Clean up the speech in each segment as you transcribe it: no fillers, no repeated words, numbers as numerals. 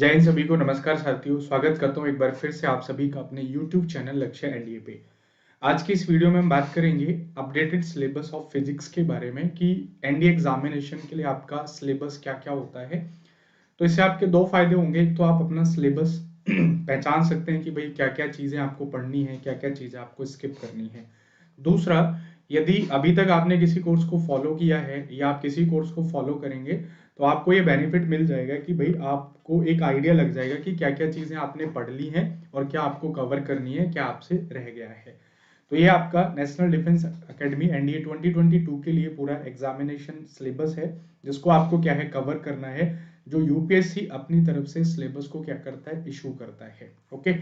जय हिंद सभी को। नमस्कार साथियों, स्वागत करता हूँ एक बार फिर से आप सभी का अपने YouTube चैनल लक्ष्य एनडीए पे। आज की इस वीडियो में हम बात करेंगे अपडेटेड सिलेबस ऑफ फिजिक्स के बारे में कि एनडीए एग्जामिनेशन के लिए आपका सिलेबस क्या क्या होता है। तो इससे आपके दो फायदे होंगे। एक तो आप अपना सिलेबस पहचान सकते हैं कि भाई क्या क्या चीज़ें आपको पढ़नी है, क्या क्या चीज़ें आपको स्किप करनी है। दूसरा, यदि अभी तक आपने किसी कोर्स को फॉलो किया है या आप किसी कोर्स को फॉलो करेंगे तो आपको ये बेनिफिट मिल जाएगा कि भाई आपको एक आइडिया लग जाएगा कि क्या क्या चीज़ें आपने पढ़ ली हैं और क्या आपको कवर करनी है, क्या आपसे रह गया है। तो ये आपका नेशनल डिफेंस एकेडमी एनडीए 2022 के लिए पूरा एग्जामिनेशन सिलेबस है, जिसको आपको क्या है कवर करना है, जो यूपीएससी अपनी तरफ से सिलेबस को क्या करता है, इशू करता है। ओके,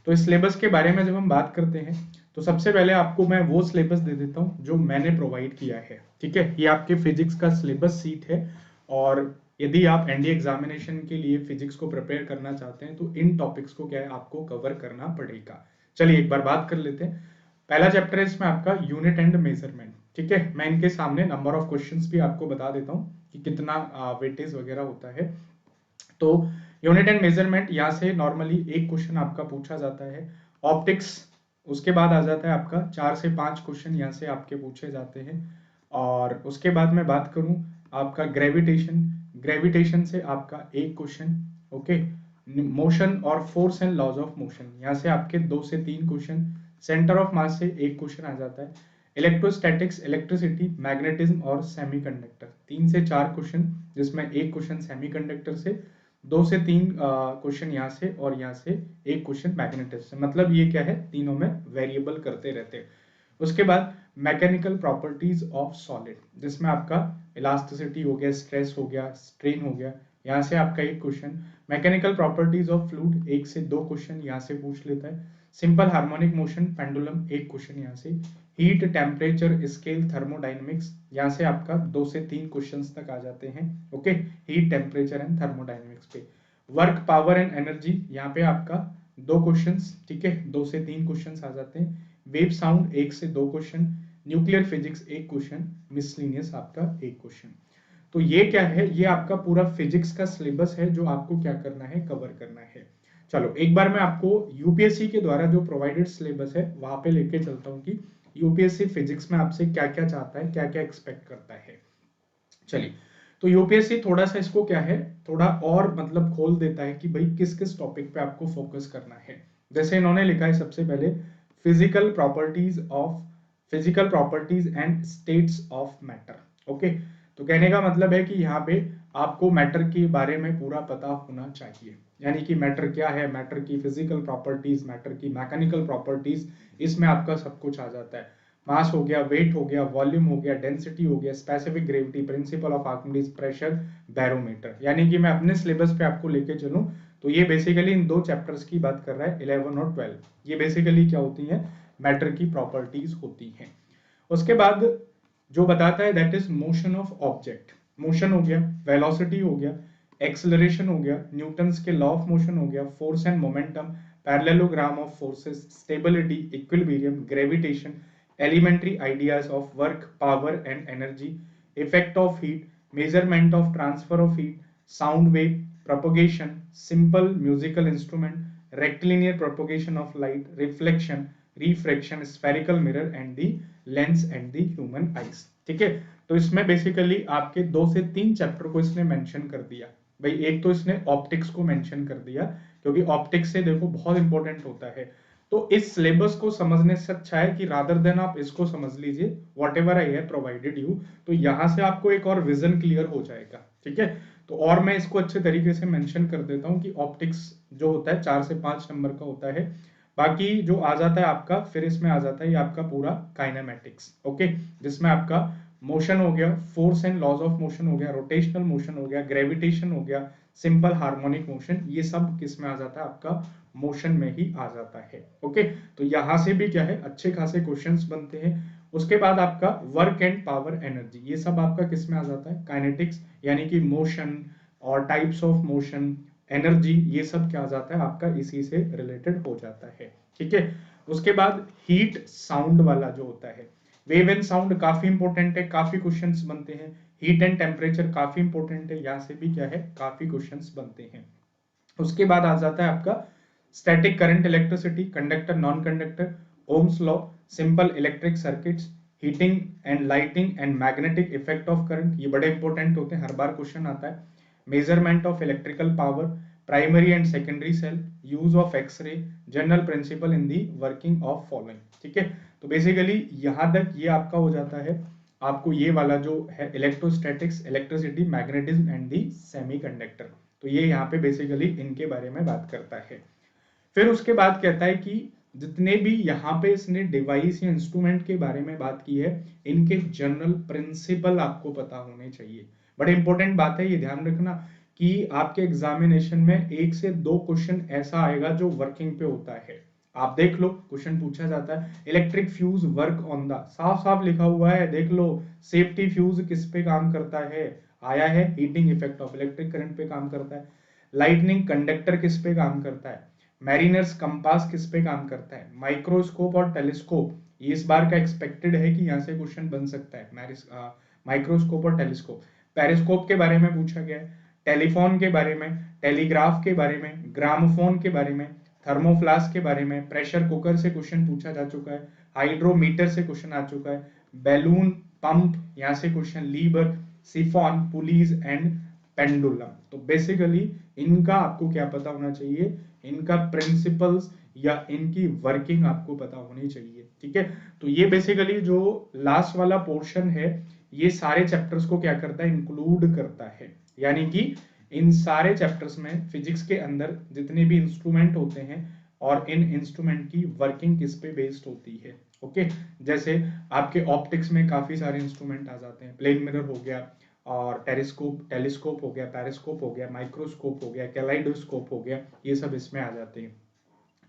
तो इस सिलेबस के बारे में जब हम बात करते हैं तो सबसे पहले आपको मैं वो सिलेबस दे देता हूँ जो मैंने प्रोवाइड किया है। ठीक है, ये आपके फिजिक्स का सिलेबस सीट है और यदि आप एनडीए एग्जामिनेशन के लिए फिजिक्स को प्रिपेयर करना चाहते हैं तो इन टॉपिक्स को क्या है आपको कवर करना पड़ेगा। चलिए एक बार बात कर लेते हैं। पहला चैप्टर है इसमें आपका यूनिट एंड मेजरमेंट। ठीक है, मैं इनके सामने नंबर ऑफ क्वेश्चंस भी आपको बता देता हूँ कि कितना वेटेज वगैरह होता है। तो यूनिट एंड मेजरमेंट यहाँ से नॉर्मली एक क्वेश्चन आपका पूछा जाता है। ऑप्टिक्स, उसके बाद आ जाता है आपका 4 से 5 क्वेश्चन यहाँ से आपके पूछे जाते हैं। और उसके बाद मैं बात करूँ आपका ग्रेविटेशन, ग्रेविटेशन से आपका एक क्वेश्चन। ओके, मोशन और force and laws of motion, यहाँ से आपके 2 से 3 क्वेश्चन। सेंटर ऑफ मास से एक क्वेश्चन आ जाता है। इलेक्ट्रोस्टैटिक्स, इलेक्ट्रिसिटी, मैग्नेटिज्म और सेमीकंडक्टर, 3 से 4 क्वेश्चन, जिसमें एक क्वेश्चन सेमीकंडक्टर से, 2 से 3 क्वेश्चन यहाँ से और यहाँ से एक क्वेश्चन मैग्नेटिज्म से। मतलब ये क्या है, तीनों में वेरिएबल करते रहते हैं। उसके बाद मैकेनिकल प्रॉपर्टीज ऑफ सॉलिड, जिसमें आपका इलास्टिसिटी हो गया, स्ट्रेस हो गया, स्ट्रेन हो गया, यहाँ से आपका एक question. Mechanical properties of fluid, 1 से 2 क्वेश्चन यहाँ से पूछ लेता है। सिंपल हार्मोनिक मोशन, पेंडुलम, एक क्वेश्चन यहाँ से। हीट, टेम्परेचर स्केल, थर्मोडायनेमिक्स, यहाँ से आपका 2 से 3 क्वेश्चंस तक आ जाते हैं। Okay, heat, temperature and thermodynamics पे। वर्क, पावर एंड एनर्जी, यहाँ पे आपका 2 क्वेश्चंस, ठीक है, 2 से 3 क्वेश्चंस आ जाते हैं। वेव साउंड, 1 से 2 क्वेश्चन। न्यूक्लियर फिजिक्स, एक क्वेश्चन। मिसलिनियस आपका एक क्वेश्चन। तो ये क्या है, ये आपका पूरा फिजिक्स का सिलेबस है जो आपको क्या करना है, कवर करना है। चलो एक बार मैं आपको यूपीएससी के द्वारा जो प्रोवाइडेड सिलेबस है वहां पे लेके चलता हूँ कि यूपीएससी फिजिक्स में आपसे क्या क्या चाहता है, क्या क्या एक्सपेक्ट करता है। चलिए, तो यूपीएससी थोड़ा सा इसको क्या है, थोड़ा और मतलब खोल देता है कि भाई किस किस टॉपिक पे आपको फोकस करना है। जैसे इन्होंने लिखा है सबसे पहले physical properties and states of matter. Okay, तो कहने का मतलब है कि यहाँ पे आपको मैटर के बारे में पूरा पता होना चाहिए, यानी कि मैटर क्या है, मैटर की फिजिकल प्रॉपर्टीज, मैटर की मैकेनिकल प्रॉपर्टीज, इसमें आपका सब कुछ आ जाता है। मास हो गया, वेट हो गया, वॉल्यूम हो गया, डेंसिटी हो गया, specific gravity, principle of Archimedes, pressure, barometer. यानी कि मैं अपने सिलेबस पे आपको लेके चलूं तो ये बेसिकली इन दो चैप्टर्स की बात कर रहा है, 11 और 12। ये बेसिकली क्या होती हैं, मैटर की प्रॉपर्टीज होती हैं। उसके बाद जो बताता है that is motion of object. Motion हो गया, वेलोसिटी हो गया, एक्सेलरेशन हो गया, न्यूटन्स के लॉ ऑफ मोशन हो गया, force and momentum, parallelogram of forces, stability, equilibrium, gravitation, elementary ideas of work, power and energy, effect of heat, measurement of transfer of heat, sound wave, propagation, simple musical instrument, rectilinear propagation of light, reflection, refraction, spherical mirror and the lens and the human eyes। ठीक है, तो इसमें basically आपके 2 से 3 chapter को इसने mention कर दिया। भाई एक तो इसने ऑप्टिक्स को मेंशन कर दिया, क्योंकि ऑप्टिक्स से देखो बहुत इंपॉर्टेंट होता है। तो इस सिलेबस को समझने से अच्छा है कि रादर देन आप इसको समझ लीजिए, what ever I have provided you, तो यहाँ से आपको एक और विजन क्लियर हो जाएगा। ठीक है, तो और मैं इसको अच्छे तरीके से मेंशन कर देता हूँ कि ऑप्टिक्स जो होता है 4 से 5 नंबर का होता है। बाकी जो आ जाता है आपका, फिर इसमें आ जाता है ये आपका पूरा काइनेमेटिक्स। ओके, जिसमें आपका मोशन हो गया, force and laws of motion हो गया, रोटेशनल मोशन हो गया, ग्रेविटेशन हो गया, सिंपल हार्मोनिक मोशन, ये सब किस में आ जाता है, आपका मोशन में ही आ जाता है। ओके, तो यहां से भी क्या है, अच्छे खासे क्वेश्चंस बनते हैं। उसके बाद आपका वर्क एंड पावर एनर्जी, ये सब आपका किस में आ जाता है, काइनेटिक्स, यानी कि मोशन और टाइप्स ऑफ मोशन, एनर्जी, ये सब क्या आ जाता है आपका, इसी से रिलेटेड हो जाता है। ठीक है, उसके बाद हीट साउंड वाला जो होता है, वेव एंड साउंड काफी इंपॉर्टेंट है, काफी क्वेश्चंस बनते हैं। हीट एंड टेम्परेचर काफी इंपॉर्टेंट है, यहाँ से भी क्या है, काफी क्वेश्चंस बनते हैं। उसके बाद आ जाता है आपका static current electricity, conductor non conductor, Ohm's law, simple electric circuits, heating and lighting and magnetic effect of current, ये बड़े इंपॉर्टेंट होते हैं, हर बार क्वेश्चन आता है। Measurement of electrical power, primary and secondary cell, use of x ray, general principle in the working of following. ठीक है, तो basically यहां तक ये आपका हो जाता है। आपको ये वाला जो है electrostatics, electricity, magnetism and the semiconductor, तो ये यहाँ पे बेसिकली इनके बारे में बात करता है। फिर उसके बाद कहता है कि जितने भी यहाँ पे इसने डिवाइस या इंस्ट्रूमेंट के बारे में बात की है, इनके जनरल प्रिंसिपल आपको पता होने चाहिए। बड़े इंपॉर्टेंट बात है, ये ध्यान रखना कि आपके एग्जामिनेशन में 1 से 2 क्वेश्चन ऐसा आएगा जो वर्किंग पे होता है। आप देख लो, क्वेश्चन पूछा जाता है electric fuse work on the, साफ साफ लिखा हुआ है, देख लो। सेफ्टी फ्यूज किस पे काम करता है, आया है, heating effect of electric current पे काम करता है। लाइटनिंग कंडक्टर किस पे काम करता है, मैरिनर्स कंपास किस पे काम करता है, माइक्रोस्कोप और टेलीस्कोप, ये इस बार का एक्सपेक्टेड है कि यहाँ से क्वेश्चन बन सकता है। माइक्रोस्कोप और टेलीस्कोप, पेरिस्कोप के बारे में पूछा गया है, टेलीफोन के बारे में, टेलीग्राफ के बारे में, ग्रामोफोन के बारे में, थर्मोफ्लास्क के बारे में, प्रेशर कुकर से क्वेश्चन पूछा जा चुका है, हाइड्रोमीटर से क्वेश्चन आ चुका है, बैलून, पंप, यहाँ से question, lever, siphon, pulleys and pendulum. तो बेसिकली इनका आपको क्या पता होना चाहिए, इनका प्रिंसिपल्स या इनकी वर्किंग आपको पता होनी चाहिए। ठीक है, तो ये बेसिकली जो लास्ट वाला पोर्शन है, ये सारे चैप्टर्स को क्या करता है, इंक्लूड करता है। यानी कि इन सारे चैप्टर्स में फिजिक्स के अंदर जितने भी इंस्ट्रूमेंट होते हैं और इन इंस्ट्रूमेंट की वर्किंग किस पे बेस्ड होती है। ओके, जैसे आपके ऑप्टिक्स में काफी सारे इंस्ट्रूमेंट आ जाते हैं, प्लेन मिरर हो गया, और टेलीस्कोप हो गया, पेरिस्कोप हो गया, माइक्रोस्कोप हो गया, कैलाइडोस्कोप हो गया, ये सब इसमें आ जाते हैं।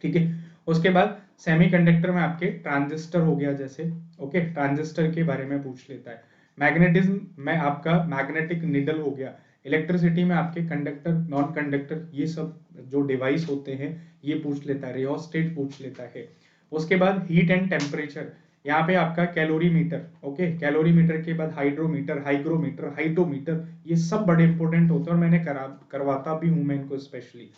ठीक है, उसके बाद सेमीकंडक्टर में आपके ट्रांजिस्टर हो गया जैसे, ओके, ट्रांजिस्टर के बारे में पूछ लेता है। मैग्नेटिज्म में आपका मैग्नेटिक निडल हो गया, इलेक्ट्रिसिटी में आपके कंडक्टर, नॉन कंडक्टर, ये सब जो डिवाइस होते हैं ये पूछ लेता है, रियोस्टेट पूछ लेता है। उसके बाद हीट एंड टेम्परेचर, यहाँ पे आपका कैलोरीमीटर, ओके, कैलोरीमीटर के बाद हाइड्रोमीटर, हाइग्रोमीटर, हाइटोमीटर, ये सब बड़े इंपॉर्टेंट होते हैं और मैंने करवाता भी हूं मैं इनको स्पेशली।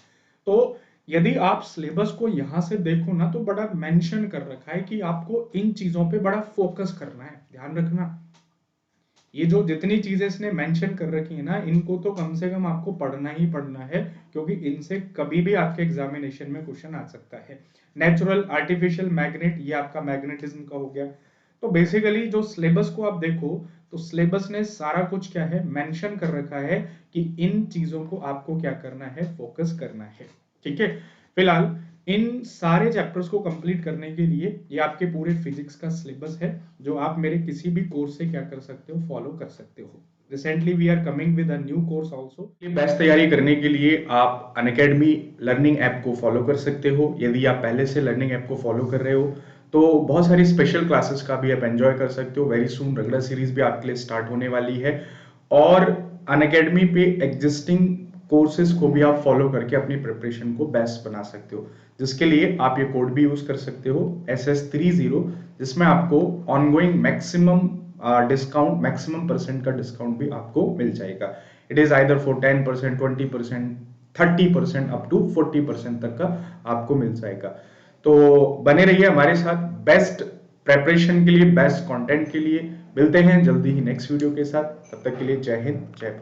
तो यदि आप सिलेबस को यहां से देखो ना, तो बड़ा मेंशन कर रखा है कि आपको इन चीजों पे बड़ा फोकस करना है, ध्यान रखना। ये जो जितनी चीजें इसने मेंशन कर रखी है ना, इनको तो कम से कम आपको पढ़ना ही पढ़ना है, क्योंकि इनसे कभी भी आपके एग्जामिनेशन में क्वेश्चन आ सकता है। नेचुरल, आर्टिफिशियल मैग्नेट, ये आपका मैग्नेटिज्म का हो गया। तो बेसिकली जो सिलेबस को आप देखो, तो सिलेबस ने सारा कुछ क्या है, मेंशन कर रखा है कि इन चीजों को आपको क्या करना है, फोकस करना है। ठीक है, फिलहाल इन सारे चैप्टर्स को कंप्लीट करने के लिए ये आपके पूरे फिजिक्स का सिलेबस है, जो आप मेरे किसी भी कोर्स से क्या कर सकते हो, फॉलो कर सकते हो। Recently we are coming with a new course also. ये बेस्ट तैयारी करने के लिए आप अनअकैडमी लर्निंग ऐप को फॉलो कर सकते हो। यदि आप पहले से लर्निंग ऐप को फॉलो कर रहे हो तो बहुत सारी स्पेशल क्लासेस का भी आप एंजॉय कर सकते हो। वेरी सून रेगुलर सीरीज भी आपके लिए स्टार्ट होने वाली है, और अनअकैडमी पे एग्जिस्टिंग कोर्सेज को भी आप फॉलो करके अपनी प्रिपरेशन को बेस्ट बना सकते हो, जिसके लिए आप ये कोड भी यूज कर सकते हो SS30, जिसमें आपको ऑनगोइंग मैक्सिमम डिस्काउंट, मैक्सिमम % का डिस्काउंट भी आपको मिल जाएगा। It is either for 10%, 20%, 30%, up to 40% तक का आपको मिल जाएगा। तो बने रहिए हमारे साथ बेस्ट प्रेपरेशन के लिए, बेस्ट कंटेंट के लिए। मिलते हैं जल्दी ही नेक्स्ट वीडियो के साथ, तब तक के लिए जय हिंद, जय भारत।